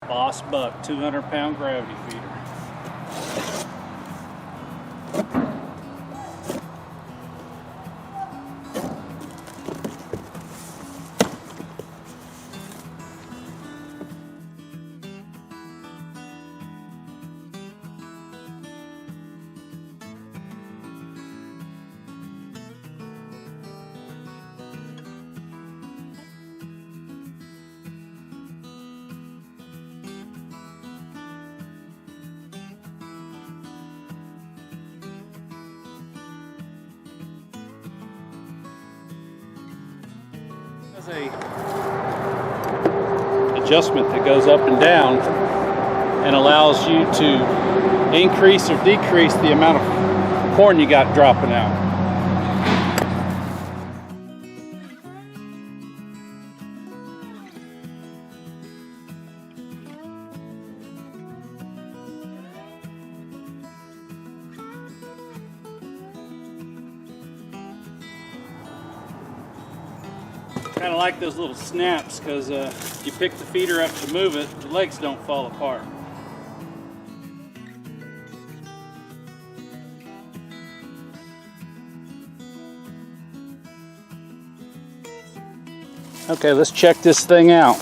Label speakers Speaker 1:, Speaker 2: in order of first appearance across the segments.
Speaker 1: Boss Buck 200-pound gravity feeder. There's a adjustment that goes up and down and allows you to increase or decrease the amount of corn you got dropping out. Kind of like those little snaps, because you pick the feeder up to move it, the legs don't fall apart. Okay, let's check this thing out.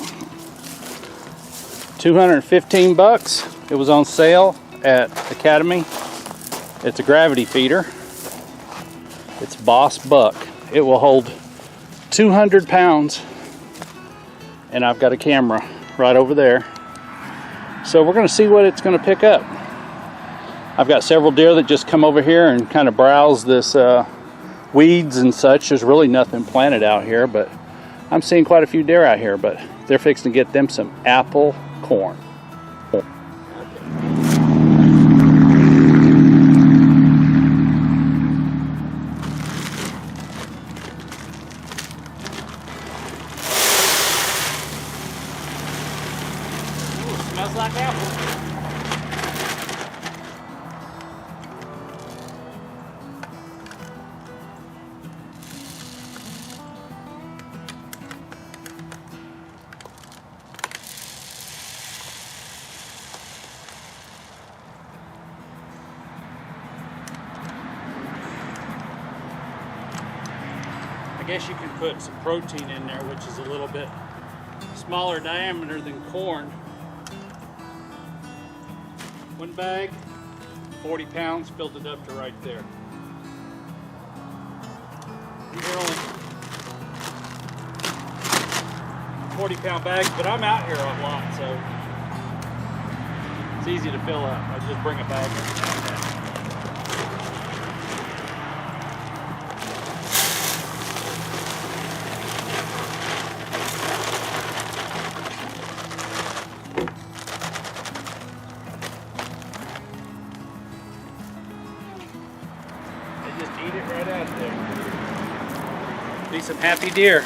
Speaker 1: 215 bucks. It was on sale at Academy. It's a gravity feeder. It's Boss Buck. It will hold 200 pounds, and I've got a camera right over there, so we're going to see what it's going to pick up. I've got several deer that just come over here and kind of browse this weeds and such. There's really nothing planted out here, but I'm seeing quite a few deer out here, but they're fixing to get them some apple corn. Smells like apple. I guess you can put some protein in there, which is a little bit smaller diameter than corn. One bag, 40 pounds, filled it up to right there. These are only 40-pound bags, but I'm out here a lot, so it's easy to fill up. I just bring a bag in. Eat it right out there. Be some happy deer.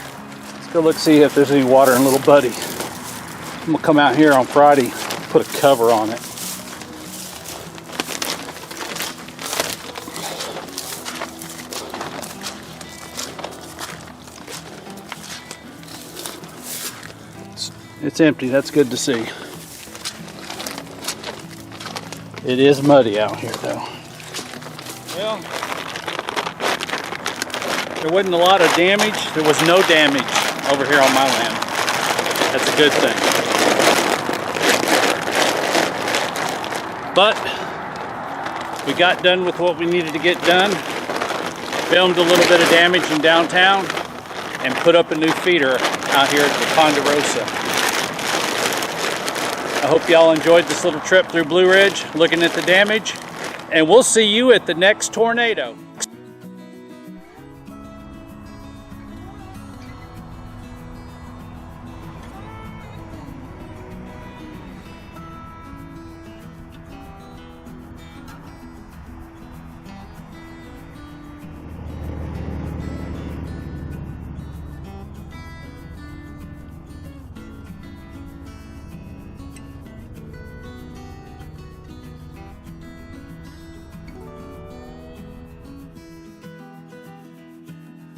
Speaker 1: Let's go look, see if there's any water in Little Buddy. I'm gonna come out here on Friday, put a cover on it. It's empty. That's good to see. It is muddy out here though. Well, there wasn't a lot of damage. There was no damage over here on my land. That's a good thing. But we got done with what we needed to get done. Filmed a little bit of damage in downtown and put up a new feeder out here at the Ponderosa. I hope y'all enjoyed this little trip through Blue Ridge, looking at the damage, and we'll see you at the next tornado.